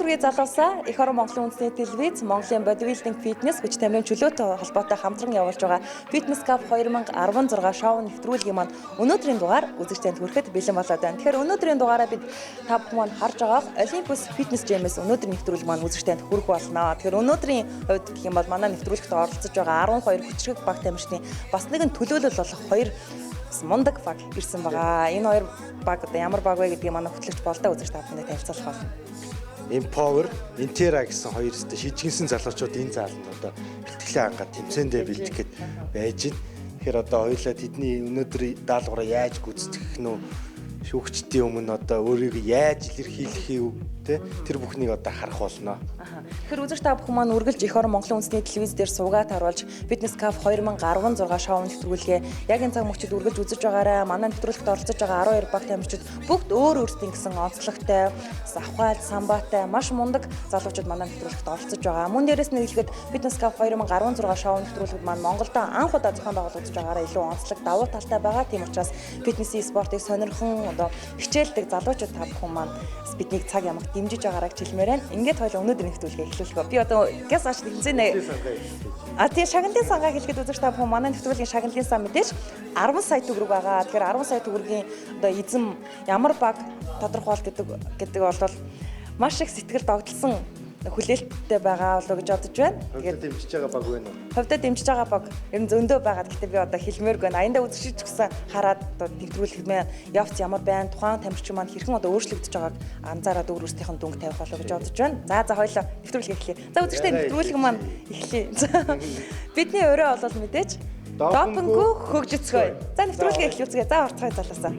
хүргэе залуусаа эх орон Монголын үндэсний телевиз Монголын бодибилдинг фитнес хүч тамирын чөлөөтэй холбоотой хамтран явуулж байгаа Fitness Cup 2016 шоу нэвтрүүлгийн маань өнөөдрийн дугаар үзэгчдэнд хүрэхэд бэлэн болоод байна. Тэгэхээр өнөөдрийн дугаараа бид та бүхэн маань харж байгаах Olympus Fitness Gym-с өнөөдрийн нэвтрүүлэг маань үзэгчдэнд хүрэх болно. Тэгэхээр өнөөдрийн хувьд гэх юм бол манай нэвтрүүлэгт оролцож байгаа 12 хүчрэг баг тамирчны бас нэгэн төлөөлөл болох 2 мундаг баг ирсэн байгаа. Энэ 2 баг одоо ямар баг вэ гэдгийг манай хөтлөгч болдоо үзэгч та бүхэнд танилцуулах болно. Empower, Intera гэсэн хоёр шижигнсэн залуучууд энэ зааланд одоо бэлтгэлээ ангаад тэмцээндээ бэлтгэхэд байж байна. Тэгэхээр одоо хоёулаа тэдний өнөөдрийн даалгавраа яаж гүйцэтгэх нь шүүгчдийн өмнө одоо өөрийгөө яаж илэрхийлэх юм те тэр бүхнийг одоо харах болно. Тэгэхээр үзэгч та бүхэн маань үргэлж эх орон Монголын үндэсний телевиз дээр суугаад харуулж Fitness Cup 2016 шоу нэвтрүүлгээ яг энэ цаг мөчид үргэлж үзэж байгаарай. Манай нэвтрүүлэгт оролцож байгаа 12 баг тамирчид бүгд өөр өөрсдийн гэсэн онцлогтой, авхайл, самбаатай маш мундаг залуучууд манай нэвтрүүлэгт оролцож байгаа. Мөн дээрээс нь хэлэхэд Fitness Cup 2016 шоу нэвтрүүлэгт маань Монголд анх удаа зохион байгуулагдаж байгаараа илүү онцлог давуу талтай байгаа. Тийм учраас фитнесийн спортыг сонирхон одоо хичээлдэг залуучууд та бүхэн маань биднийг цаг ямагт дэмжиж байгаараа гэж хэлмээр байна. Ингээд хоёул өнөөдрийн нэвтрүүлгээ эхлүүлэх. Би одоо гяс аш тэмцэнэ. Тийм шагналын сангаа хэлэхэд үзэж та бүхэн манай нэвтрүүлгийн шагналын сан мэдээж 10 сая төгрөг байгаа. Тэгэхээр 10 сая төгрөгийн одоо эзэм ямар баг тодорхойл гэдэг бол маш их сэтгэл догдолсон хүлээлттэй байгаа болов гэж бодож байна. Тэгээд дэмжиж байгаа баг байна уу? Ховдод дэмжиж байгаа баг ер нь зөндөө байгаа. Гэхдээ би одоо хэлмээргүй байна. Аяндаа үзэгч гэсэн хараад одоо нэвтрүүлэгмээ явц ямар байна, тухайн тамирчин маань хэрхэн одоо өөрчлөгдөж байгааг анзаараад өөр өөрсдийнх нь дүнг тавих болов гэж бодож байна. За хоёлоо нэвтрүүлэг эхлэе. За үзэгчтэй нэвтрүүлэг маань эхлэе. Бидний өрөө бол мэдээж допинггүй хөгжицгөө. За нэвтрүүлгээ эхлүүлцгээе. За орцгой залуусаа.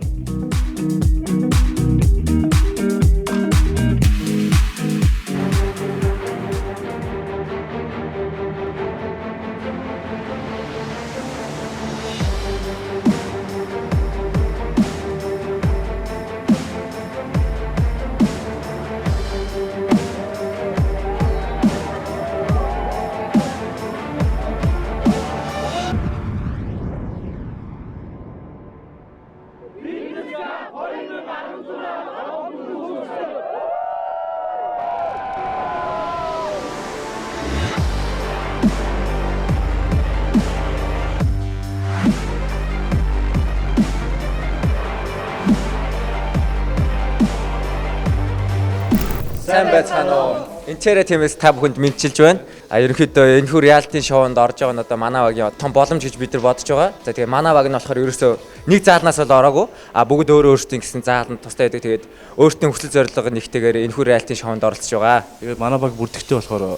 Сайн байцгаана уу. Intera team-с та бүхэнд мэдчилж байна. Ерөнхийдөө энэхүү реалити шоунд орж байгаа нь одоо манай багийн том боломж гэж бид нар бодож байгаа. За тэгээ манай баг нь болохоор ерөөсөө нэг заалнаас бол ороогүй. Бүгд өөр өөрсдийн гэсэн зааланд тустай байдаг. Тэгээд өөрсдийн хүсэл зорилго нэгтэйгээр энэхүү реалити шоунд оролцож байгаа. Тэгээд манай баг бүрдэгтэй болохоор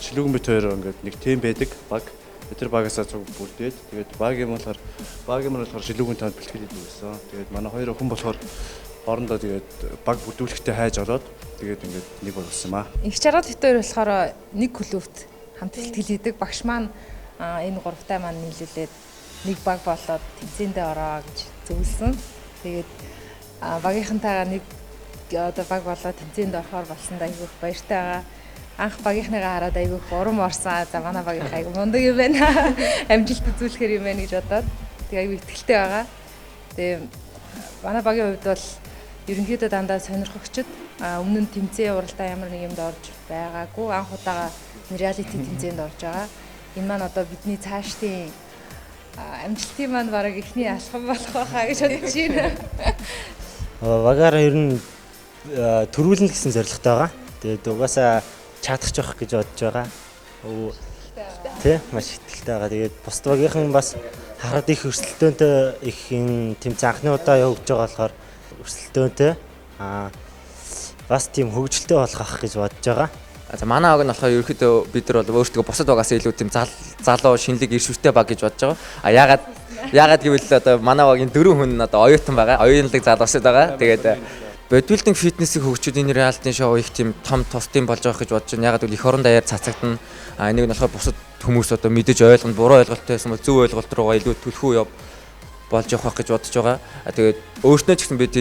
Шилүүгэн бит хоёр ингээд нэг тим байдаг баг. Тэр багасаа цуг бүрдээд тэгээд багийн болохоор Шилүүгэн танд бэлтгэл хийдэг байсан. Тэгээд манай хоёр охин болохоор хоорондоо тэгээд баг бүрдүүлэхтэй хайж ороод тэгээд ингээд нэг болсон юм аа. Их чаргад бит хоёр болохоор нэг клубт хамт бэлтгэл хийдэг. Багш маань энэ гуравтай маань нийлүүлээд нэг баг болоод тэмцээндээ ороо гэж зөвлөсөн. Тэгээд багийнхантайгаа нэг одоо баг болоод тэмцээнд орохоор болсонд айгүйх баяртай байгаа. Анх багийнхныгаа хараад айгүйх урам орсон. За манай багийнх айгүй мундаг юм байна. Амжилт үзүүлэхэр юм байна гэж бодоод тэгээд айгүй ихтэй байгаа. Тэгээд манай багийн хувьд бол ерөнхийдөө дандаа сонирхогчд өмнө нь тэмцээн уралдаан ямар нэг юмд орж байгаагүй. Анх удаага реалити тэмцээнд орж байгаа. Энэ маань одоо бидний цаашдын амжилтын маань бараг ихний алхам болох байхаа гэж бодож байна. Багаараа ер нь төрүүлнэ гэсэн зорилготой байгаа. Тэгээд угаасаа чадах жоох гэж бодож байгаа. Тэ маш ихтэй байгаа. Тэгээд бусд багийнхан бас хараад их өрсөлдөөнтэй их энэ тэмцээн анхны удаа явж байгаа болохоор өрсөлдөөнтэй бас тийм хөгжилтэй болох ах гэж бодож байгаа. За манай баг нь болохоор ерөөхдөө бид нар бол өөрсдөө бусад багаас илүү тийм залуу шинэлэг иршүүртэй баг гэж бодож байгаа. Яагаад гэвэл одоо манай багийн 4 хүн одоо оюутан байгаа. Оюунлаг залуусууд байгаа. Тэгээд бодибилдинг фитнесийг хөгжиж энэ реалити шоу их тийм том тусдын болж байгаа гэж бодож байна. Яагаад гэвэл эх орон даяар цацагдана. Энийг нь болохоор бусад хүмүүс одоо мэдэж ойлгоно, буруу ойлголттой байсан бол зөв ойлголт руугаа илүү түлхүү болж явах гэж бодож байгаа. Тэгээд өөрснөө ч гэсэн бид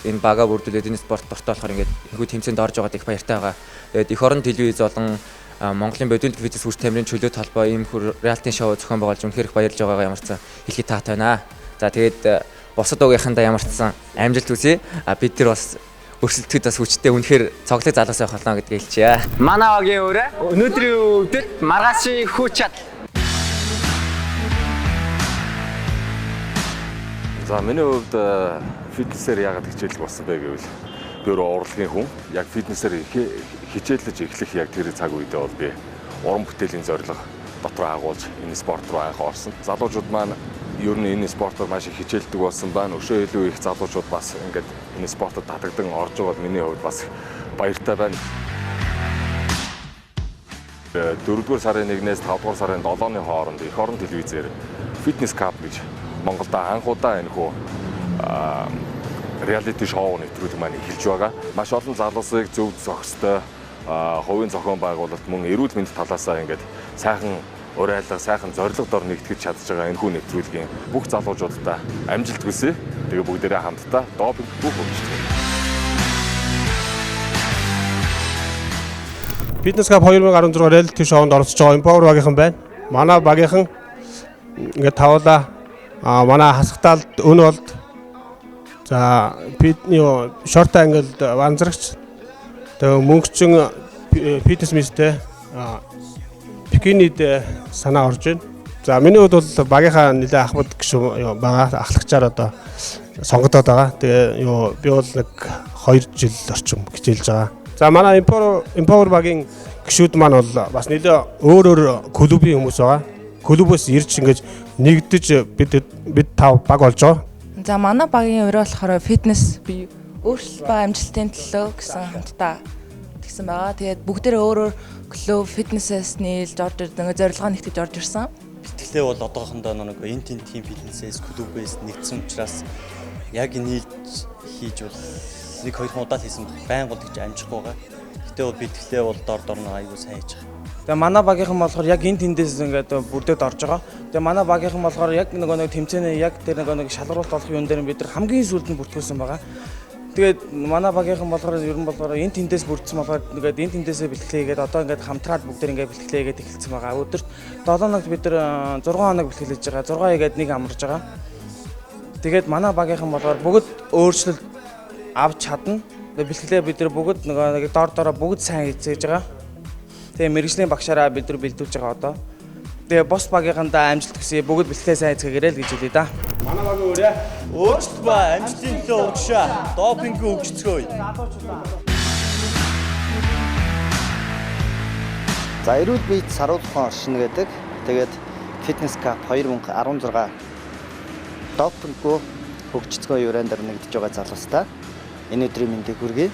энэ бага бүрдүүлээд энэ спорт дуртай болохоор ингээд энэхүү тэмцээнд орж байгаад их баяртай байгаа. Тэгээд эх орон телевиз болон Монголын бодибилдинг фитнес хүч тамирын чөлөөт холбоо ийм реалити шоу зохион байгуулж үнэхээр их баярлж байгаагаа ямар ч хэлхий таатай байна. За тэгээд бусад угийнхандаа ямар ч амжилт хүсье. Бид нар бас өрсөлдөхөд бас хүчтэй үнэхээр цоглог залуус явах болно гэдгийг хэлчихье. Манай багийн өрөө өнөөдрийн өвдөд маргаашийн хүч чадал. За миний хувьд фитнесээр яагаад хичээлэг болсон бэ гэвэл би өөрөө урлагийн хүн. Яг фитнесээр хичээлж эхлэх яг тэр цаг үедээ бол би уран бүтээлийн зорилго дотроо агуулж энэ спорт руу анх орсон. Залуучууд маань ер нь энэ спортоор маш их хичээлдэг болсон байна. Өшөө илүү их залуучууд бас ингээд энэ спортод татагдан орж байгаад миний хувьд бас баяртай байна. 4-р сарын 1-ээс 5-р сарын 7-ны хооронд эх орон телевизээр фитнес кап гэж Монголд анхудаа энэ хүү реалити шоу нэвтрүүлэг маань эхэлж байгаа. Маш олон залуусыг зөв зохистой хувийн зохион байгуулалт мөн эрүүл мэндийн талаасаа ингээд сайхан урайлга, сайхан зорилго дор нэгтгэж чадж байгаа энэ хүү нэвтрүүлгийн бүх залуучуудаа амжилт хүсье. Тэгээ бүгдээрээ хамтдаа допинг бүх хөгжиж. Fitness Cup 2016 реалити шоунд оролцож байгаа Empower багийнхан байна. Манай багийнхан ингээд тавуулаа манай хасгатаалд өн болд за шорт ангилд ванзрагч тэгээ мөнгөчин фитнес мистэй бикинид санаа орж байна. За миний хувьд бол багийнхаа нэлээд ахмад гişүн байгаа ахлагчаар одоо сонгогдоод байгаа. Тэгээ би бол нэг 2 жил орчим хичээлж байгаа. За манай Empower багийн гişүүд маань бол бас нэлээд өөр клубийн хүмүүс байгаа. Клубээс ирж ингэж нэгдэж бид 5 баг болж байгаа. За манай багийн өрөө болохоор фитнес бие өөрчлөлт ба амжилтын төлөө гэсэн хамтдаа тэгсэн байгаа. Тэгээд бүгдээрээ өөрөөр клуб фитнесээс нийлж орж ирдэг зорилгоо нэгтгэж орж ирсэн. Бэлтгэлээ бол одоохондоо нэг энэ тентгийн фитнесээс клубээс нэгдсэн учраас яг нийлж хийж бол 1-2 удаа хийсэн байн бол гэж амжихгүй байгаа. Гэтэ бол бэлтгэлээ бол дор нь аягүй сайн хийж байгаа. Тэгээ манай багийнхан болохоор яг энэ тэндээс ингээд бүрдээд орж байгаа. Тэгээ манай багийнхан болохоор яг нэг тэмцээний яг тэр нэг шалгаруулалт олох юм дээр бид нар хамгийн сүүлд нь бүртгүүлсэн байгаа. Тэгээд манай багийнхан болохоор ер нь болохоор энэ тэндээс бүрдсэн болохоор ингээд энэ тэндээсээ бэлтгэлээ хийгээд одоо ингээд хамтраад бүгд ингээд бэлтгэлээ хийгээд эхэлсэн байгаа. Өдөрт 7 хоногт бид нар 6 хоног бэлтгэлээж байгаа. 6 хийгээд нэг амарж байгаа. Тэгээд манай багийнхан болохоор бүгд өөрчлөлт авч чадна. Бэлтгэлээ бид нар бүгд нэг дор бүгд сайн хийж байгаа. Тэгээ мэргэжлийн багшаараа бид нар бэлдүүлж байгаа одоо. Тэгээ бос багийнхандаа амжилт хүсье. Бүгд бэлтгэлээ сайн хийцгээгээрэй л гэж хэлье да. Манай багийн өрөө Өөрчлөлт ба амжилтын төлөө угшаа. Допинг өгчцгөөе. За эрүүл мэйд саруулхан оршин гэдэг. Тэгээд Fitness Cup 2016 допинг хөгжцгөө юуран дээр нэгдэж байгаа залуустай энэ өдрийн мэндийг хүргэе.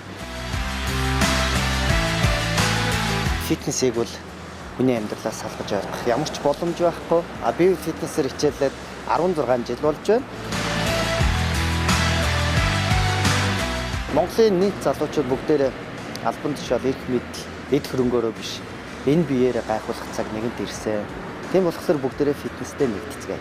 Фитнесийг бол хүний амьдралаас салгаж явах ямар ч боломж байхгүй. Би фитнесээр хичээлээд 16 жил болж байна. Монголын нийт залуучууд бүгдээрээ албан тушаал эрх мэдэл, эд хөрөнгөөрөө биш энэ биеэрээ гайхуулах цаг нэгэнд ирсэн. Тийм болохоор бүгдээрээ фитнестэй нэгдэцгээе.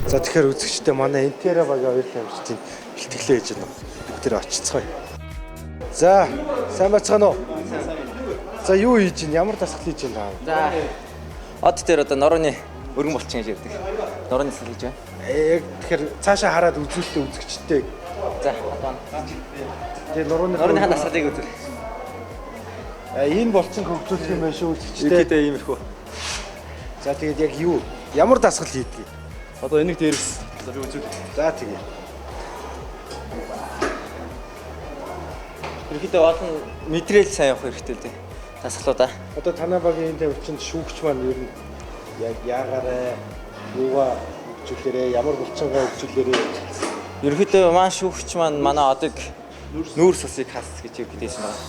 За тэгэхээр үзэгчдээ манай Intera багийн хоёрлын амжилтыг бэлтгэлээ хийж байна. Бүгдээрээ очицгаая. За, сайн бацгаана уу? За юу хийж байна? Ямар дасгал хийж байна? За. Од дээр одоо норооны өргөн болчин гэж ярьдаг. Норооны дасгал хийж байна. Яг тэгэхээр цаашаа хараад үзүүлэлтээ үзэгчдээ. За, одоо. Тэгээ норооны дасгалыг үзүүл. Энэ болчин хөгжүүлэх юм байна шүү үзэгчдээ. Ихэдээ иймэрхүү. За тэгээд яг юу? Ямар дасгал хийдгийг? Одоо энийг дээрс. За би үзүүл. За тэгээ. Ихэдээ олон мэдрэл сайн явах хэрэгтэй л дээ. Дасгалуудаа. Одоо танай багийн энэ тавьчинд шүүгч маань ер нь яг яагаараа юугаа хөгжүүлээрээ ямар булчингаа хөгжүүлээрээ ерөнхийдөө маань шүүгч маань манай одыг нүүрс усыг хас гэж хэлсэн байна.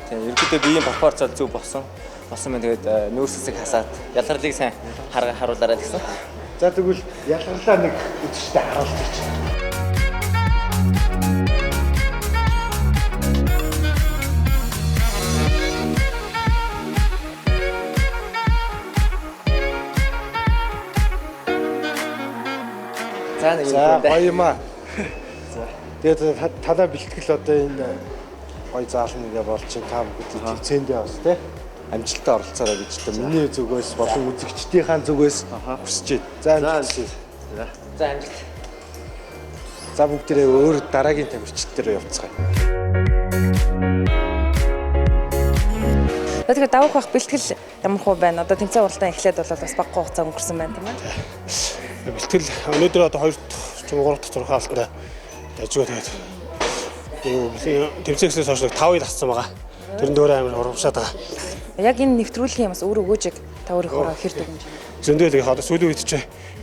Тэгээ ерөнхийдөө биеийн пропорц зөв болсон байна. Тэгээд нүүрс усыг хасаад ялгарлыг сайн харуулаарай гэсэн. За тэгвэл ялгарлаа нэг үзэгчтэй харуулж. За гоё юм аа. Тэгээд танай бэлтгэл одоо энэ гоё заална ингээ болж чинь та бүхэн төвцөндөө бас тий амжилтанд оролцоорой гэж та миний зүгээс болон үзэгчдийнхаа зүгээс хүсэж байна. За амжилт. За амжилт. За бүгдээрээ өөр дараагийн тамирчид дээр явцгаая. Тэгэхээр давах бах бэлтгэл ямар хөө байна? Одоо тэмцээн уралдаан эхлээд бол бас бага хугацаа өнгөрсөн байна тийм ээ. Бэлтгэл өнөөдөр одоо 2 дахь 3 дахь зураг хаалттай дажгүй тэгээд тэмцээнээс хойш 5 ил ассан байгаа. Тэр дөөр амар урамшаад байгаа. Яг энэ нэвтрүүлгийн юмас өөр өгөөжийг та өөрийнхөө хэр дүгнэж байна? Зөндөө л одоо сүүлийн үед чи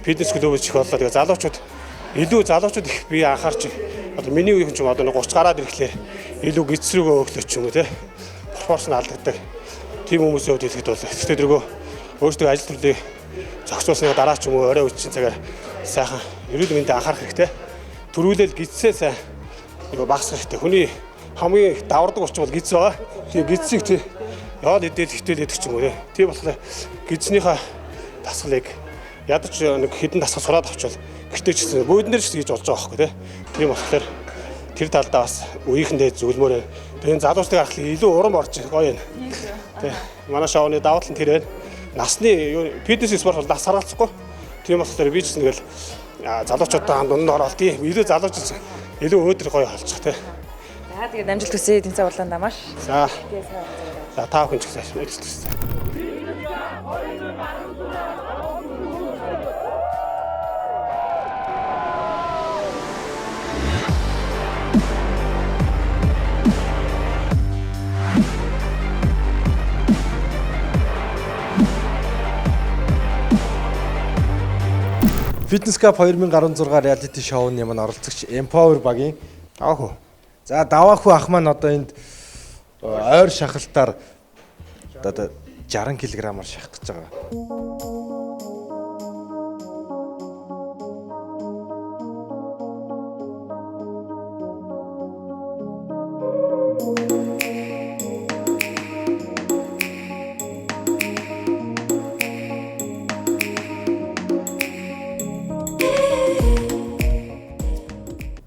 фитнес клуб их боллоо. Тэгээд залуучууд их би анхаарч одоо миний үеийн ч одоо 30 гараад ирэхлээр илүү гизрүүгөө өглөөч юм уу те. Пропорц нь алдагддаг. Тим хүмүүсийн хувьд хэлэхэд бол гэхдээ дөргөө өөрсдөө ажил төрлийг зохицуулсны дараа ч юм уу орой үеийн цагаар сайхан эрүүл мэндэд анхаарах хэрэгтэй. Төрүүлэл гизсээ сайн багасгах хэрэгтэй. Хүний хамгийн давардаг болчих бол гиз байгаа. Тэгээ гизсийг тий яваад идэл хитэлээдэг ч юм уу тий. Тийм болохоор гизнийхаа дасгалыг ядаж нэг хідэн дасгал сураад авчвал гэхдээ ч гэсэн бөөднөр ч хийж болж байгаа байхгүй тий. Тийм болохоор тэр талдаа бас үеийнхэндээ зөвлөмөр. Тэгээ залуучдыг харах илүү урам орж гоё юм. Тий. Манай шоуны давуу тал нь тэр байна. Насны фитнес спорт бол нас харгалзахгүй. Тийм болохоор би ч нэгэл залуучуудаа дунд нь ороод тий илүү залуучууд илүү өөдрөг гоё холцох тий. За тэгээд амжилт хүсье тэмцээн уралдаандаа маш. За. За та бүхэн ч гэсэн амжилт хүсье. Fitness Cup 2016 reality show-ны маань оролцогч Empower багийн даваахүү. За даваахүү ах маань одоо энд ойр шахалтаар одоо 60 кг-аар шахах гэж байгаа.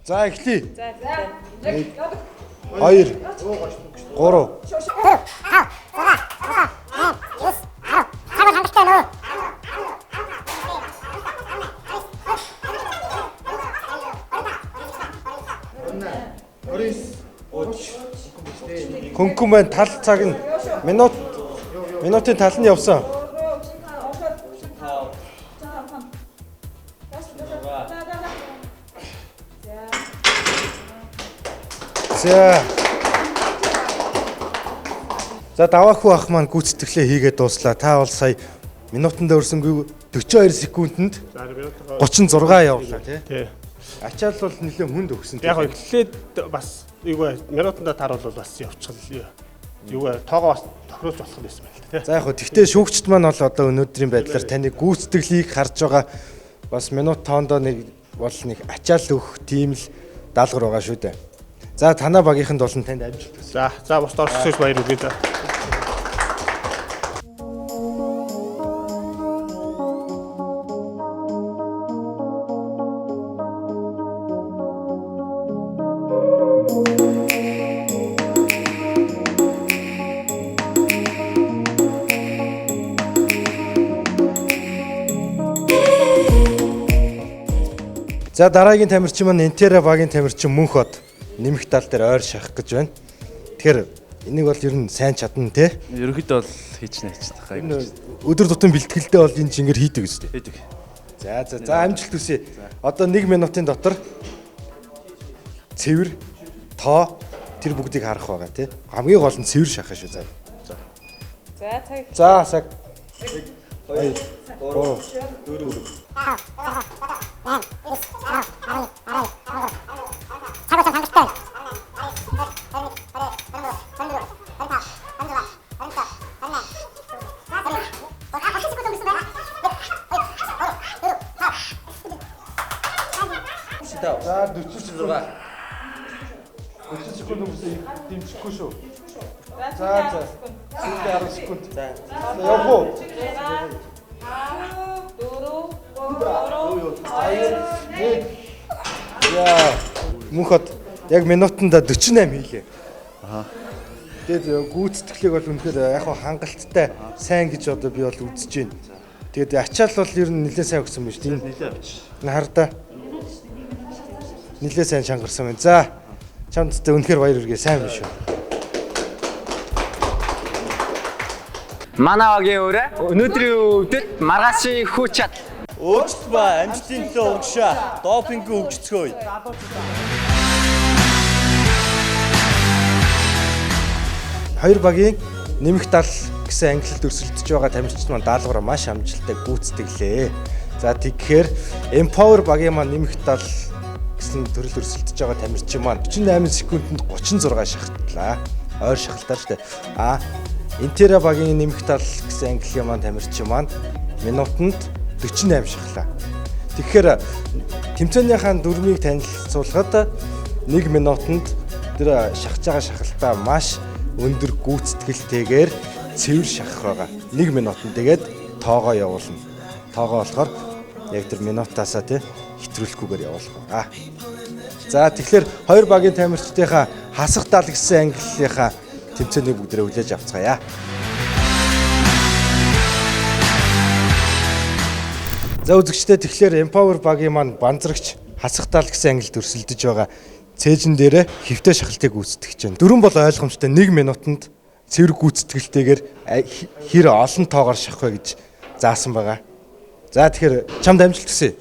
За эхлэе. За. 2 3 Хөнгөн тал цаг нь минутын тал нь явсан. За даваахүү ах маань гүйцэтгэлээ хийгээд дууслаа. Та бол сая минутанд өрсөнгүй 42 секундэд 36 явуулаа тий. Ачаал бол нэлээд хүнд өгсөн. Яг эхлээд бас юугаа минутанда тар бол бас явчихлаа. Юугаа тоогоо бас тохируулж болох байсан байна тий. За яг хөө тэгтээ шүүгчд маань бол одоо өнөөдрийн байдлаар таны гүйцэтгэлийг харж байгаа бас минут тоондоо нэг бол нэг ачаал өгөх тийм л даалгавар байгаа шүү дээ. За танаа багийнханд болон танд амжилт хүсье. За бус дорсож баяр хүргэе. За дараагийн тамирчин маань Intera багийн тамирчин Мөнхөд нэмэх тал дээр ойр шахах гэж байна. Тэгэхээр энийг бол ер нь сайн чадна те. Ерөнхийдөө бол хийчихнэ гайгүй. Өдөр тутам бэлтгэлдээ бол энэ чингээр хийдэг үстэй. Хийдэг. За амжилт хүсье. Одоо 1 минутын дотор цэвэр, тоо тэр бүгдийг харах байгаа те. Хамгийн гол нь цэвэр шахах шүү. За цаг. 2 3 За 40 секунд үсээ дэмжихгүй шүү. За. 10 секунд. За. Явах уу? 4 Яа. Мөнхөд яг минутанда 48 хийлээ. Тэгээд гүйцэтгэлийг бол үнэхээр яг хангалттай сайн гэж одоо би бол үзэж байна. Тэгээд ачаал бол ер нь нэлээд сайн өгсөн биз дээ. Нэлээд авч. Хардаа. Нэлээд сайн шангарсан байна. За чамд тэ үнэхээр баяр хүргэе. Сайн биш үү? Манавагийн өрөө өнөөдрийн өвдөд маргаашийн хүч чад. Өөрчлөлт ба амжилтын төлөө угшаа. Допинг өгцгөөе. Хоёр багийн нэмэх тал гэсэн ангилалд өрсөлдөж байгаа тамирчид маань даалгавраа маш амжилттай гүйцэтгэлээ. За тэгэхээр Empower багийн маань нэмэх тал гэсэн төрөл өрсөлдөж байгаа тамирчин маань 48 секундэд 36 шахалтлаа. Ойр шахалтаар штэ. Intera багийн нэмэх тал гэсэн ангиллын маань тамирчин маань минутанд 48 шахлаа. Тэгэхээр тэмцээнийхаа дүрмийг танилцуулахад 1 минутанд тэр шахаж байгаа шахалтаа маш өндөр гүйцэтгэлтэйгээр цэвэр шахах байгаа. 1 минутанд тэгээд тоогоо явуулна. Тоогоо болохоор яг тэр минутаасаа тий хэтрүүлэхгүйгээр явуулах байгаа. За тэгэхээр хоёр багийн тамирчдынхаа хасах тал гэсэн ангиллынхаа тэмцээнийг бүгдээ хүлээж авцгаая. За үзэгчдээ тэгэхээр Empower багийн маань банзрагч хасах тал гэсэн ангилд өрсөлдөж байгаа цээжин дээрээ хэвтэй шахалтыг гүйцэтгэж байна. Дөрвөн бол ойлгомжтой 1 минутанд цэвэр гүйцэтгэлтэйгээр хэр олон тоогоор шахах вэ гэж заасан байгаа. За тэгэхээр чамд амжилт хүсье.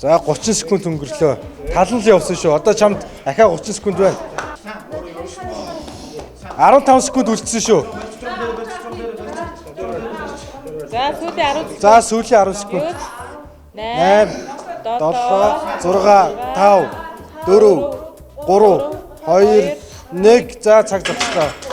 За 30 секунд өнгөрлөө. Талан л явсан шүү. Одоо чамд ахаа 30 секунд байна. 15 секунд үлдсэн шүү. За сүүлийн 10 секунд. 8 7 6 5 4 3 2 1 за цаг зогслоо.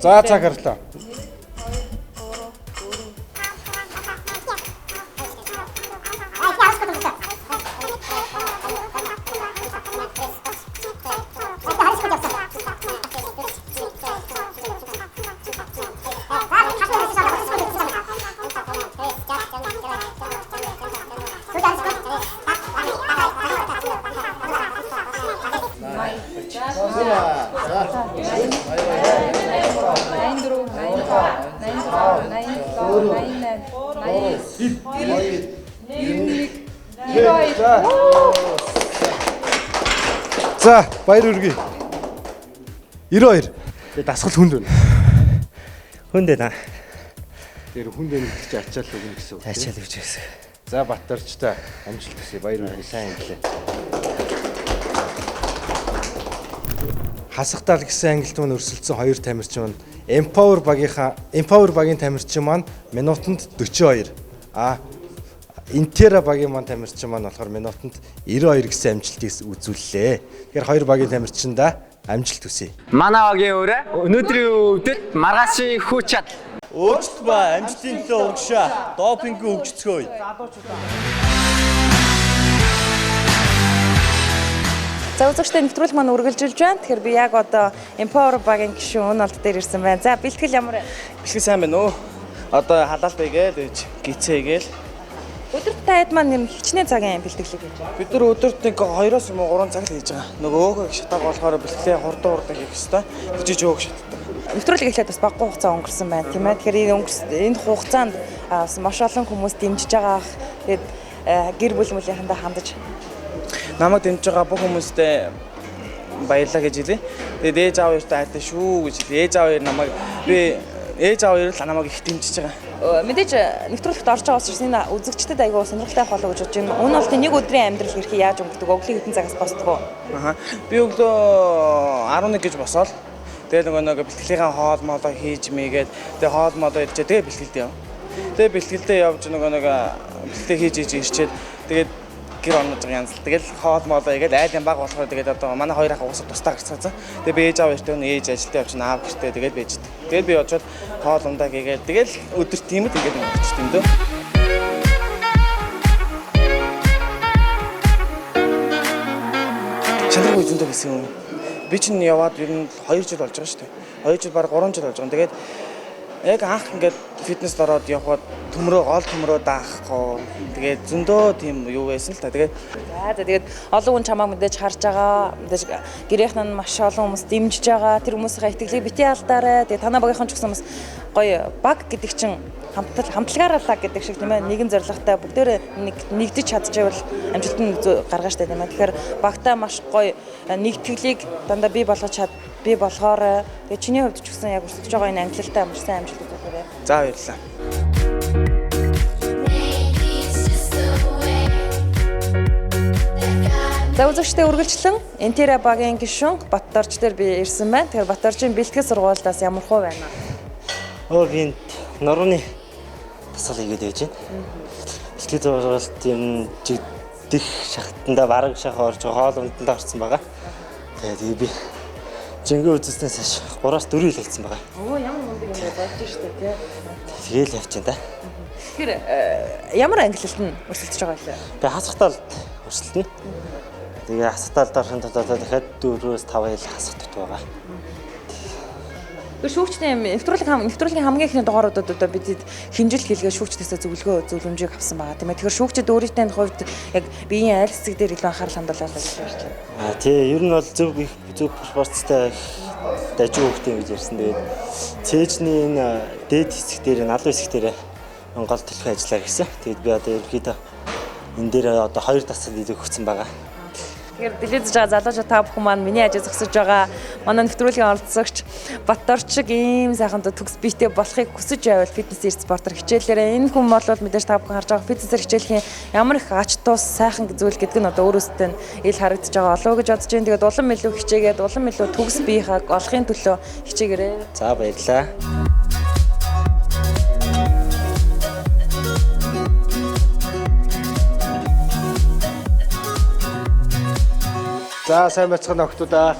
За цаг гарлаа. За баяр хүргэе. 92. Тэгээ дасгал хүнд байна. Хүнд байна. Тэр хүнд байна гэж ачаал өгнө гэсэн үг. Ачаал өгч гэсэн. За Батарчтай амжилт хүсье. Баяр хүргэе. Сайн гэлээ. Хасах тал гэсэн ангилт маань өрсөлдсөн хоёр тамирчин маань Empower багийн тамирчин маань минутанд 42. Intera багийн маань тамирчин маань болохоор минутанд 92 гэсэн амжилтыг үзүүллээ. Тэгэхээр хоёр багийн тамирчиндаа амжилт хүсье. Манавагийн өрөө өнөөдрийн өвдөд маргаашийн хүч чад. Өөрчлөлт ба амжилтын төлөө угшаа. Допинг өгцгөөе. За үзэгчдээ нэвтрүүлэг маань үргэлжилж байна. Тэгэхээр би яг одоо Empower багийн гишүүн Уналт дээр ирсэн байна. За бэлтгэл ямар вэ? Бэлтгэл сайн байна уу? Одоо халаалт хийгээд гицээгээл. Өдөрт таад маань хичнээн цагийн бэлтгэлийг хийж байгаа. Бид нар өдөрт нэг 2-оос 3 цаг л хийж байгаа. Нөгөө өөхөг шатааг болохоор бэлтгэлээ хурдан хийх хэрэгтэй. Хүчиж өөх шаттай. Нэвтрүүлэг эхлээд бас баггүй хугацаа өнгөрсөн байна тийм ээ. Тэгэхээр энэ хугацаанд маш олон хүмүүс дэмжиж байгаа. Тэгээд гэр бүл мөлийнхандаа хандаж намайг дэмжиж байгаа бүх хүмүүстээ баярлалаа гэж хэлье. Тэгээд ээж аав хоёртай хайртай шүү гэж хэлье. Ээж аав хоёр намайг би ээж аав ер нь намайг их дэмжиж байгаа. Мэдээж нэвтрүүлэгт орж байгаа учраас энэ үзэгчдэд аягүй сонирхолтой болоо гэж бодож байна. Өмнө нь бол нэг өдрийн амьдрал хэрхэн яаж өнгөрдөг, өглөө хэдэн цагаас босдог вэ? Би өглөө 11 гэж босоод тэгээд нөгөө бэлтгэлийнхаа хоол моолоо хийж мийгээд тэгээд хоол моолоо ирчээ тэгээд бэлтгэлдээ яв. Тэгээд бэлтгэлдээ явж нөгөө бэлтгэлээ хийж ирчээд тэгээд гэр орнож байгаа янз. Тэгэл хоол моолоо игээд айлын баг болохоор тэгээд одоо манай хоёр ах уусаа тусдаа гарцгаасан. Тэгээд би ээж аав эртөө ээж ажилдаа явчихна аав гэртээ тэгээд байждаг. Тэгээд би очиод хоол ундаа гээгээд тэгэл өдөр тиймэд ингээд өнгөрчдөг юм дөө. Чанаргүй зөндөө гэсэн юм. Би чинь яваад ер нь 2 жил болж байгаа шүү дээ. 2 жил баг 3 жил болж байгаа. Тэгээд яг анх ингээд фитнест ороод явхад гол төмрөө даахгүй. Тэгээд зөндөө тийм юу байсан л та. Тэгээд олон хүн чамааг мэдээж харж байгаа. Мэдээж гэрийнхэн нь маш олон хүмүүс дэмжиж байгаа. Тэр хүмүүсийн итгэлийг бити алдаарай. Тэгээд танаа багийнхан ч гэсэн бас гоё баг гэдэг чинь хамтлагаараа гэдэг шиг тийм ээ нэгэн зорилготой бүгдээрээ нэгдэж чадчихвал амжилт нь гаргаж штэ тийм ээ. Тэгэхээр багтаа маш гоё нэгтгэлийг дандаа бий болгохоор тэгээд чиний хувьд ч гэсэн яг өсөж байгаа энэ амжилттай маш сайн амжилт үзүүлээрэй. За баярлалаа. За үзэгчдээ үргэлжлэн Интера багийн гишүүн Батторж дээр би ирсэн байна. Тэгэхээр Батторжийн бэлтгэл сургуулиудаас ямар хөө байна? Би нурууны тасгал хийгээд байж байна. Бэлтгэл сургуульд юм жигдэх шахтанда бараг шах орж хоол унданд орсон байгаа. Тэгээд би жингээ үзснээс хойш 3-4 жил болсон байгаа. Ямар мундаг юм болж штэ тий. Тэгэл явж байна да. Тэгэхээр ямар ангиллалт нь өрсөлдөж байгаа вэ? Би хасгаталд өрсөлдөнө. Тэгээ хасгаталд орохын тулд дахиад 4-5 жил хасгатт байгаа. Шүүгчтэй нэвтрүүлгийн хамгийн ихний дугааруудад одоо бид хинжил хийлгээ шүүгчдээс зөвлөмжийг авсан байгаа тийм ээ. Тэгэхээр шүүгчд өөрийнхөө хувьд яг биеийн аль хэсэг дээр илүү анхаарал хандуулаад байгаа гэж байна. Тий, ер нь бол зөв спорттой дажгүй хөвгтэй гэж ярьсан. Тэгээд цээжний энэ дээд хэсэг дээр налуу хэсэг дээр гол төлөх ажиллаа гэсэн. Тэгээд би одоо ерөөхдөө энэ дээр одоо 2 тасгал илүү өгсөн байгаа. Тэгэхээр дэлгэцж байгаа залуучууд та бүхэн маань миний ажил зогсож байгаа. Манай нэвтрүүлгийн оролцогч Батторжиг ийм сайхан төгс биетэй болохыг хүсэж байвал фитнес спортоор хичээлээрээ энэ хүн бол мэдээж та бүхэн харж байгаа фитнесээр хичээхийн ямар их ач тус сайхан зүйл гэдэг нь одоо өөрөөсөө ил харагдаж байгаа олоо гэж бодож байна. Тэгээд улам илүү хичээгээд улам илүү төгс биеийг олохын төлөө хичээгээрэй. За баярлалаа. За сайн байцгаана охтуудаа.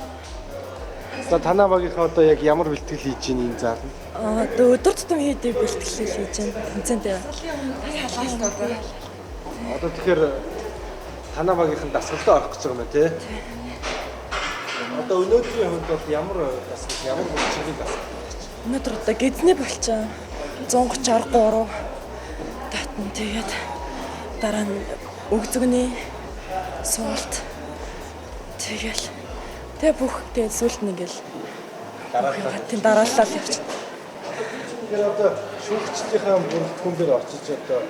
Одоо танаа багийнхаа одоо яг ямар бэлтгэл хийж ийн энэ зал нь? Одоо өдөр тутам хийдэг бэлтгэл хийж байна. Тэнцэнтэй. Одоо тэгэхээр танаа багийнхан дасгалдаа орох гэж байгаа юм байна тий. Одоо өнөөдрийн хувьд бол ямар дасгал ямар бүлчгийн дасгал? Өнөөдөр одоо гэзний болчоо 133 татна тэгээд дараа нь өгзөгний суулт тэгээ бүх тэгээд сүлд нэг л дараалал явж. Тэгэхээр одоо шүүгчдийнхээ бүрэлдэхүүн дээр очиж одоо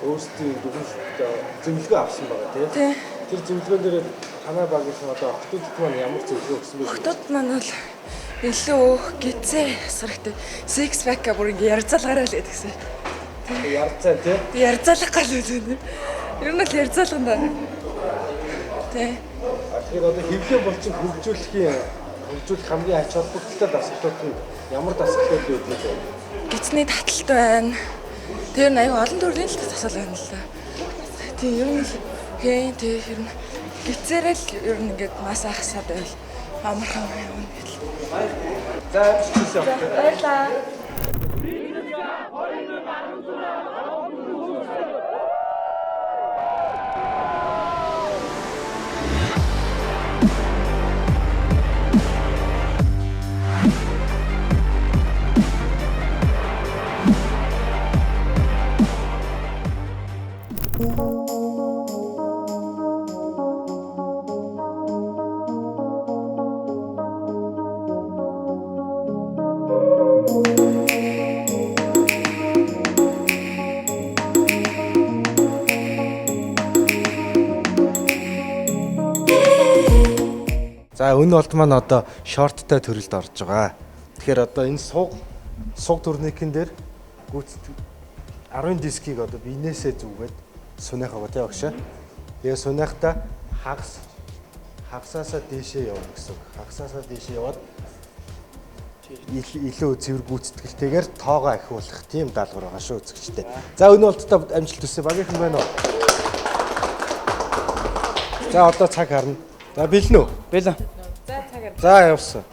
өөрсдийн зөвлөгөө авсан байгаа тий. Тэр зөвлөгөөн дээр танай багийнхан одоо охтуудад маань ямар зөвлөгөө өгсөн бэ? Охтууд маань бол илүү гэцээ асархтай six pack бүр ингэ ярзалгаарай л гэдгсэн. Ярзаа тий. Ярзалгах гал үү. Ер нь л ярзалгана даа. Тий. Тэгэхээр одоо хэвлээ болчих хөгжүүлэх хамгийн ач холбогдолтой дасгалууд нь ямар дасгалууд байдаг вэ? Гэцний таталт байна. Тэр нь аюу олон төрлийн л дасгал байна л да. Тийм ер нь тэр нь гэцээрэл ер нь ингээд мас ахсаад байл амархан юм гэл. За бичсэн. Баярлаа. За энэ болт маань одоо шорттой төрөлд орж байгаа. Тэгэхээр одоо энэ суг турникэн дээр гүйцэтгэх 10 дискийг одоо биенээсээ зүгээд сунайхаа тий багш. Тэгээ сунайхтаа хагасаасаа дээшээ явна гэсэн. Хагасаасаа дээшээ яваад илүү цэвэр гүйцэтгэлтэйгээр тоогоо ахиулах тийм даалгавар байгаа шүү үзэгчтэй. За өнөө болттой амжилт хүсье. Багийнхан байна уу? За одоо цаг харна. За бэлэн үү? Бэлэн. За цаг харна. За явсан.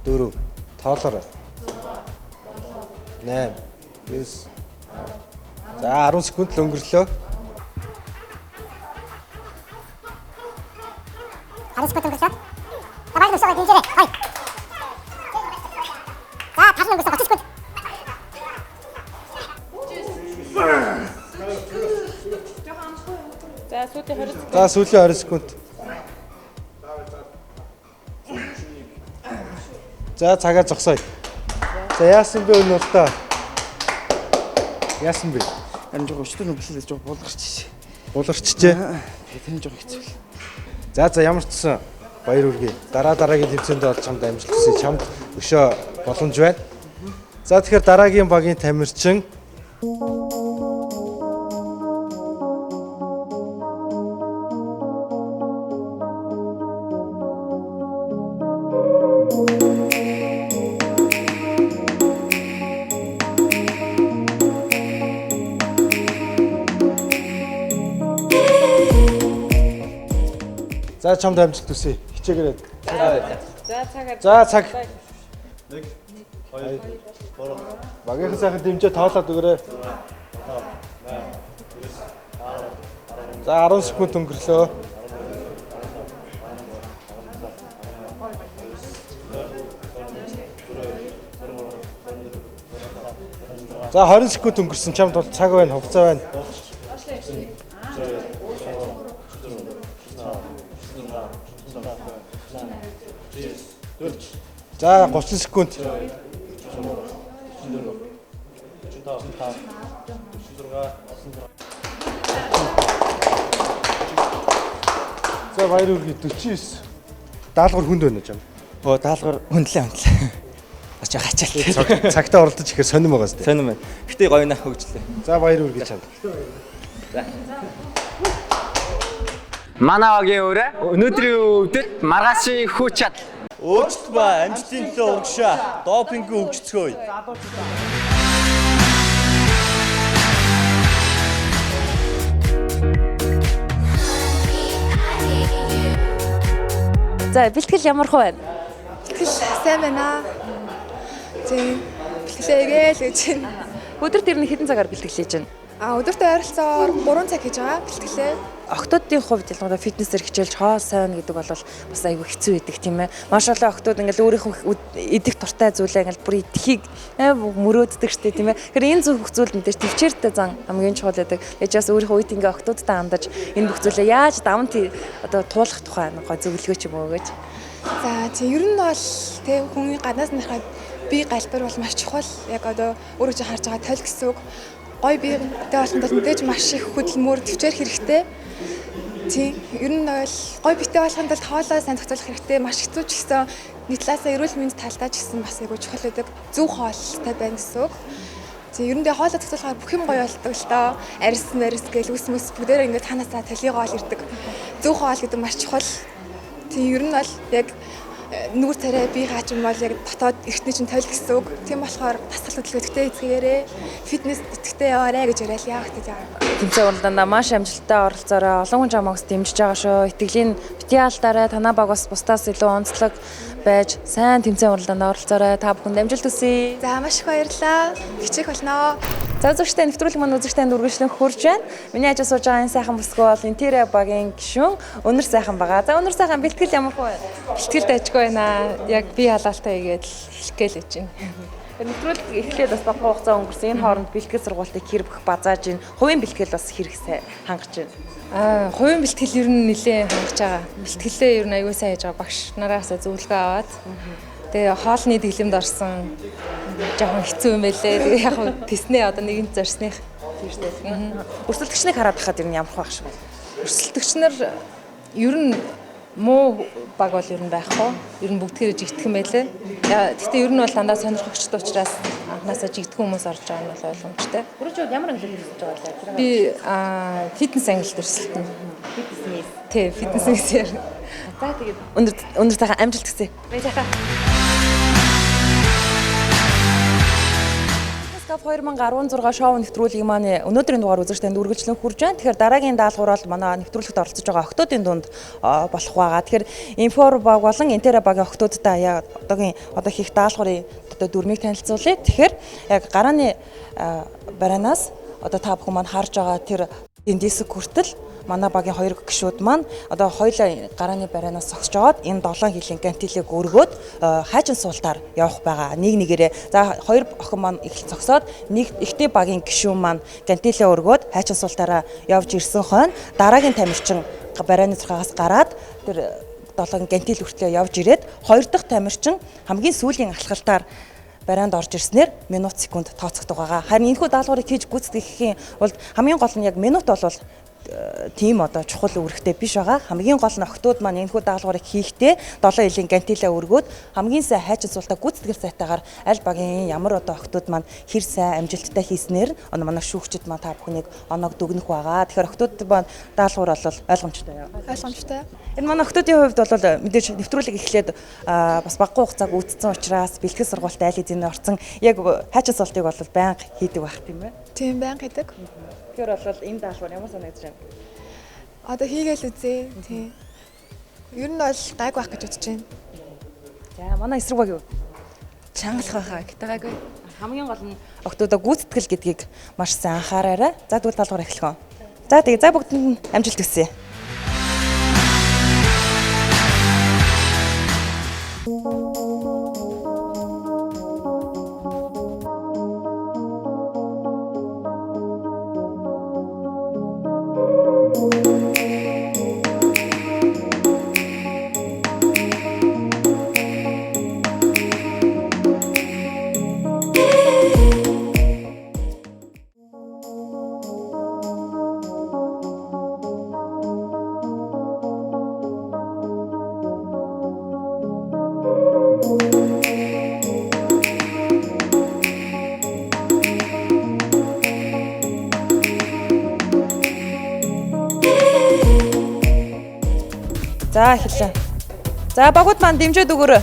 4 тоолоорой. 8 9 За 10 секунд л өнгөрлөө. 10 секунд өнгөрлөө. Давай л өсөөгөө дижээрэй. Хай. За тал өнгөрсөн 30 секунд. За сүүлийн 20 секунд. За сүүлийн 20 секунд. За цагаа зогсооё. За яасан бэ өнөө та? Яасан бэ? Харин жоо өчтөр нүглэлж жоо булгарч. Булгарчжээ. Тэр нь жоо хэцүү. За ямар ч гэсэн баяр хүргэе. Дараагийн тэмцээнд бол чамд амжилт хүсье. Чамд өшөө боломж байна. За тэгэхээр дараагийн багийн тамирчин За чамд амжилт хүсье. Хичээгээрэй. За цаг. За цаг. 1 2 3 Багийнхан сайхан дэмжээ тоолоод өгөөрэй. За 10 секунд өнгөрлөө. За 20 секунд өнгөрсөн. Чамд бол цаг байна, хугацаа байна. За 30 секунд. За баяр хүргэе 49. Даалгавар хүнд байна уу чам? Даалгавар хүндлээ. Очоо хачаал. Цагтаа оролдож ихээр сонирм байгаа сте. Сонирм байна. Гэтэ гоё нах хөгжлөө. За баяр хүргэе чам. За. Манаагийн өрөө өнөөдрийн өвдөд маргаашийн хүч чадал. Өөрчлөлт ба амжилтын төлөө урагшаа. Допинг өгцгөөе. За бэлтгэл ямар хөө байна? Бэлтгэл сайн байна. Тийм. Бэлтгэлээ л гэж байна. Өдөрт ер нь хэдэн цагаар бэлтгэлээж байна? Өдөртөө ойролцоогоор 3 цаг хийж байгаа бэлтгэлээ. Охтуудын хувьд ялангуяа фитнесээр хичээлж хоо сайн гэдэг бол бас айгүй хэцүү байдаг тийм ээ. Маш олон охтууд ингээл өөрийнхөө идэх туртай зүйлээ ингээл бүр идэхийг мөрөөддөг штэ тийм ээ. Тэгэхээр энэ бүх зүйл мэдээж төвчээртэй зан хамгийн чухал байдаг. Ээж бас өөрийнхөө үед ингээ охтуудтай хандаж энэ бүх зүйлээ яаж даван одоо туулах тухай гой зөвлөгөө ч юм уу гэж. За тийм ер нь бол тийм хүний гаднаас нь харахад бие галбар бол маш чухал. Яг одоо өөрөө ч харж байгаа тойл гэсэн үг. Гой биетэй болоход мэдээж маш их хөдөлмөр төвчээр хэрэгтэй. Тийм ер нь бол гой биетэй болоход хоолоо сайн зохицуулах хэрэгтэй. Маш хэцүү ч гэсэн нийт талаасаа эрүүл мэнд талдаа ч гэсэн бас айгүй чухал байдаг. Зөв хоолтой байна гэсэн үг. Тийм ер нь хоолоо зохицуулахаар бүх юм гоё болдог л доо. Арьс гээл үс мэс бүгдээрээ ингээд танаасаа талигоо ол ирдэг. Зөв хоол гэдэг маш чухал. Тийм ер нь бол яг нүүр царай бие хаач юм бол яг дотоод эртний чинь тойл гэсэн үг. Тийм болохоор тасгал хөдөлгөөтэй эзгээрээ фитнес идэвхтэй яваарэ гэж яриад яах гэдэг яа. Тэмцээн уралдаанд маш амжилттай оролцоорой. Олон хүн чамаагс дэмжиж байгаа шүү. Итгэлийн бити алдаарай. Танаа баг бас бусдаас илүү онцлог байж сайн тэмцээн уралдаанд оролцоорой. Та бүхэнд амжилт хүсье. За маш их баярлалаа. Хичээх болно. За зөвштэй нэвтрүүлэг маань үзэгчдэнд үргэлжлэн хүрж байна. Миний ажил сууж байгаа энэ сайхан бүсгүй бол Интера багийн гишүүн Өнөр сайхан байгаа. За Өнөр сайхан бэлтгэл ямар хөө вэ? Бэлтгэлд ажгүй байна. Яг би халаалтай игээд хэлэх гээл гэж байна. Нэвтрүүлэг эхлээд бас бага хугацаа өнгөрсөн. Энэ хооронд бэлтгэл сургалтыг хэр бүх базааж байна. Хувийн бэлтгэл бас хэрэг хангаж байна. Хувийн бэлтгэл ер нь нэлээд хангаж байгаа. Бэлтгэлээ ер нь аюул сайн хийж байгаа багш нараас зөвлөгөө аваад тэгээ хоолны дэглэмд орсон жоохон хэцүү юм байлээ. Тэгээ яг тэснээ одоо нэгэнт зорсных. Өрсөлдөгчнийг хараад байхад ер нь ямар багш вэ? Өрсөлдөгч нар ер нь муу баг бол ер нь байхгүй. Ер нь бүгдээрээ жигтгэн байлээ. Гэхдээ ер нь бол дандаа сонирхогчд учраас анханасаа жигтгэн хүмүүс орж байгаа нь бол ойлгомжтой. Бүржүүд ямар ангилал хэрэгжиж байгаа вэ? Би фитнес ангилалд өрсөлдөн. Фитнес. Тий, фитнесээр. За тэгээд өндөр сайхан амжилт хүсье. Баярлалаа. 2016 шоу нэвтрүүлгийн маань өнөөдрийн дугаар үзэгчдэнд үргэлжлэн хүрж байна. Тэгэхээр дараагийн даалгавар бол манай нэвтрүүлэгт оролцож байгаа охтуудын дунд болох байгаа. Тэгэхээр Инфор баг болон Интера багийн охтуудтай одоо хийх даалгаврын дүрмийг танилцуулъя. Тэгэхээр яг гарааны бараанаас одоо та бүхэн маань харж байгаа тэр диск хүртэл манай багийн хоёр гишүүд маань одоо хоёулаа гарааны бараанаас зогсож аваад энэ 7 хилийн гантилийг өргөөд хайчин суултаар явах байгаа. Нэг нэгээрээ за хоёр охин маань их зогсоод нэг ихтэй багийн гишүүн маань гантилээ өргөөд хайчин суултаараа явж ирсэн хойно дараагийн тамирчин барааны зургаас гараад тэр 7 гантил хүртлээ явж ирээд хоёр дахь тамирчин хамгийн сүүлийн алхалтаар бараанд орж ирснээр минут секунд тооцогддог байгаа. Харин энэхүү даалгаврыг хийж гүйцэтгэхийн бол хамгийн гол нь яг минут болвол тийм одоо чухал үүрэгтэй биш байгаа. Хамгийн гол нь охтууд маань энэхүү даалгаврыг хийхдээ 7 илийн гантилаа өргөөд хамгийн сайн хайчин суултаа гүйцэтгэл сайтаагаар аль багийн ямар одоо охтууд маань хэр сайн амжилттай хийснээр манай шүүгчид маань та бүхнийг оног дүгнэх байгаа. Тэгэхээр охтууд маань даалгавар бол ойлгомжтой юу? Ойлгомжтой. Энэ манай охтуудын хувьд бол мэдээж нэвтрүүлэг эхлээд бас багагүй хугацааг үүдсэн учраас бэлтгэл сургуультай айл эзэний орсон яг хайчин суултыг бол байнга хийдэг байх тийм ээ. Тийм байнга хийдэг. Тэгэхээр бол энэ даалгавар ямар санагдаж байна? Одоо хийгээл үзье. Тийм. Ер нь бол гайг байх гэж бодож байна. За манай эсрэг баг юу? Чангалах байхаа гэдэг гайгүй. Хамгийн гол нь охтуудаа гүйцэтгэл гэдгийг маш сайн анхаараарай. За тэгвэл даалгавар эхлэх үү. За тэгээ за бүгдэнд нь амжилт хүсье. За эхэллээ. За багууд маань дэмжээд өгөөрэй.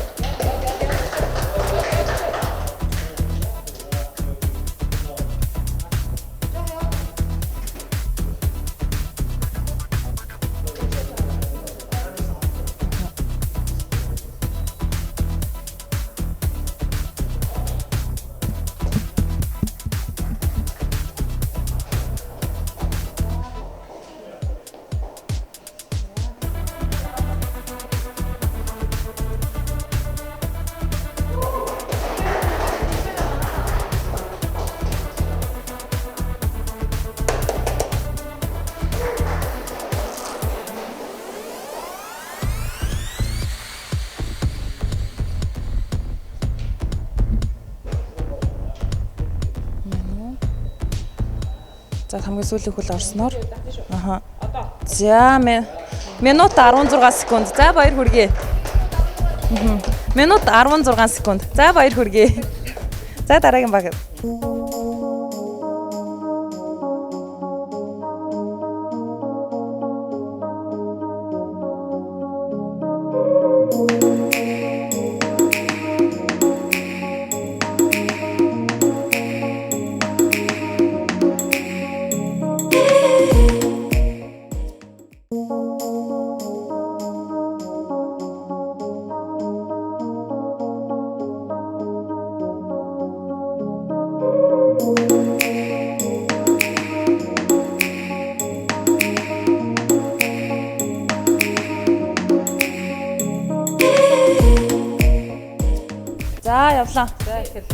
За хамгийн сүүлийн хөл орсноор. Аха. За минут 16 секунд. За баяр хүргэе. Минут 16 секунд. За баяр хүргэе. За дараагийн баг. За явлаа. За ихэл.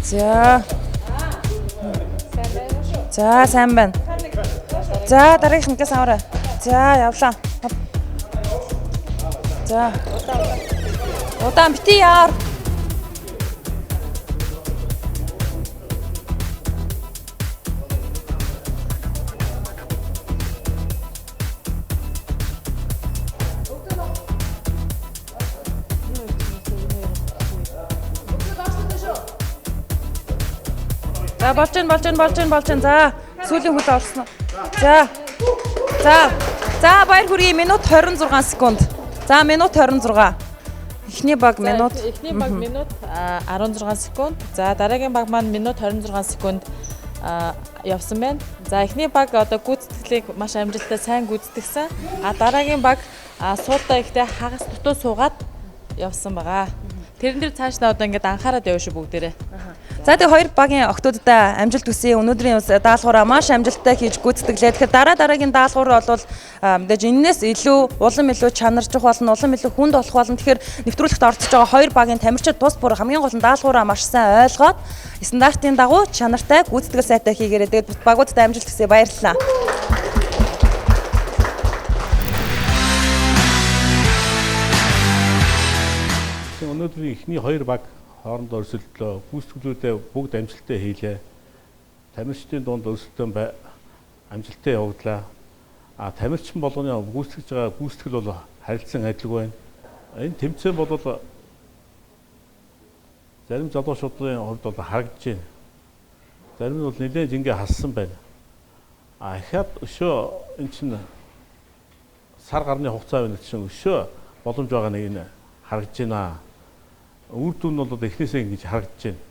За. За сайн байна. За дараагийнхнаас аваарай. За явлаа. За. Удаан бити яар. За болж байна. За сүүлийн хөл орсон. За баяр хүргэе. Минут 26 секунд. За минут 26. Эхний баг минут 16 секунд. За дараагийн баг маань минут 26 секунд явсан байна. За эхний баг одоо гүйцэтгэлийг маш амжилттай сайн гүйцэтгсэн. Дараагийн баг суудаа ихтэй хагас дутуу суугаад явсан байгаа. Тэрэн дээр цааш нь одоо ингээд анхаарал яваа шүү бүгдээрээ. За тэгээ хоёр багийн охтуудтай амжилт хүсье. Өнөөдрийн даалгавраа маш амжилттай хийж гүйцэтгэлээ. Тэгэхээр дараагийн даалгавар бол мэдээж энэс илүү улам илүү чанаржих болно, улам илүү хүнд болох болно. Тэгэхээр нэвтрүүлэгт оролцож байгаа хоёр багийн тамирчид тус бүр хамгийн гол нь даалгавраа маш сайн ойлгоод стандартын дагуу чанартай гүйцэтгэл сайтай хийгээрэй. Тэгээд багуудтай амжилт хүсье. Баярлалаа. Өнөөдрийн эхний хоёр баг хоорондоо өрсөлдлөө гүйцэтгэлүүдээ бүгд амжилттай хийлээ. Тамирчдын дунд өрсөлдөөн амжилттай явагдлаа. Тамирчин болгоны гүйцэтгэж байгаа гүйцэтгэл бол харилцан адилгүй байна. Энэ тэмцээн бол зарим залуучуудын хувьд бол харагдаж байна. Зарим нь бол нэлээд жингээ хассан байна. Ахаад өшөө эн чинь сар гарны хугацаа байна чинь өшөө боломж байгаа нэг нь харагдаж байна. Үр дүн нь бол эхнээсээ ингэж харагдаж байна.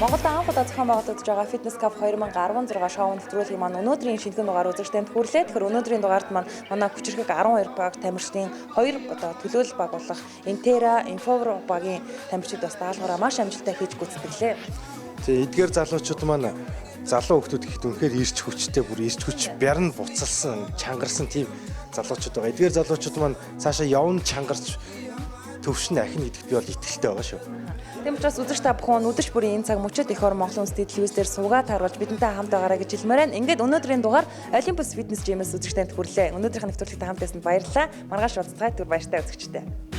Монголд анх удаа зохион байгуулагдаж байгаа Fitness Cup 2016 шоу нэвтрүүлгийн маань өнөөдрийн шинэхэн дугаар үзэгчдэнд хүрлээ. Тэгэхээр өнөөдрийн дугаард маань манай хүчирхэг 12 баг тамирчдын 2 одоо төлөөлөл баг болох Intera, Infovro багийн тамирчид бас даалгавраа маш амжилттай хийж гүйцэтгэлээ. Тэгээ эдгээр залуучууд маань залуу хүмүүс гэхэд үнэхээр ирч хүчтэй бүр ирч хүч бярн буцалсан, чангарсан тийм залуучууд байгаа. Эдгээр залуучууд маань цаашаа явна чангарч төвшин ахин гэдэгт би бол итгэлтэй байгаа шүү. Тийм учраас үзэгч та бүхэн өдөрч бүрийн энэ цаг мөчид их ор Монголын үндэсний телевизээр суугаад харуулж бидэнтэй хамт байгаарай гэж хэлмээр байна. Ингээд өнөөдрийн дугаар Olympus Fitness Gym-с үзэгчдэнд хүрлээ. Өнөөдрийнх нь нэвтрүүлэгт хамт байсанд баярлалаа. Маргааш уулзцай түр баяртай үзэгчтэй.